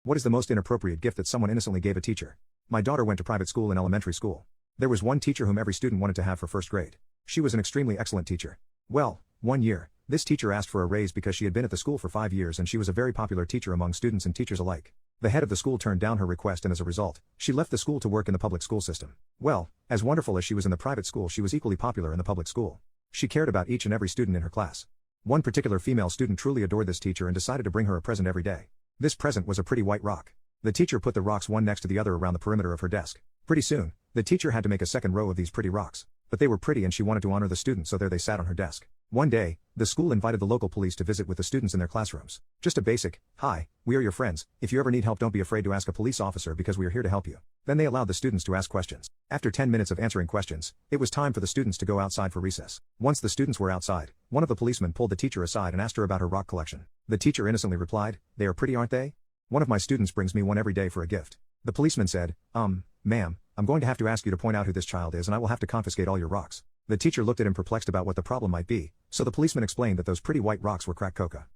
What is the most inappropriate gift that someone innocently gave a teacher? My daughter went to private school in elementary school. There was one teacher whom every student wanted to have for first grade. She was an extremely excellent teacher. Well, one year, this teacher asked for a raise because she had been at the school for 5 years and she was a very popular teacher among students and teachers alike. The head of the school turned down her request and as a result, she left the school to work in the public school system. Well, as wonderful as she was in the private school, she was equally popular in the public school. She cared about each and every student in her class. One particular female student truly adored this teacher and decided to bring her a present every day. This present was a pretty white rock. The teacher put the rocks one next to the other around the perimeter of her desk. Pretty soon, the teacher had to make a second row of these pretty rocks. But they were pretty and she wanted to honor the students, so there they sat on her desk. One day, the school invited the local police to visit with the students in their classrooms. Just a basic, "Hi, we are your friends. If you ever need help, don't be afraid to ask a police officer because we are here to help you." Then they allowed the students to ask questions. After 10 minutes of answering questions, it was time for the students to go outside for recess. Once the students were outside, one of the policemen pulled the teacher aside and asked her about her rock collection. The teacher innocently replied, "They are pretty, aren't they? One of my students brings me one every day for a gift." The policeman said, Ma'am, I'm going to have to ask you to point out who this child is and I will have to confiscate all your rocks." The teacher looked at him perplexed about what the problem might be, so the policeman explained that those pretty white rocks were cracked coca.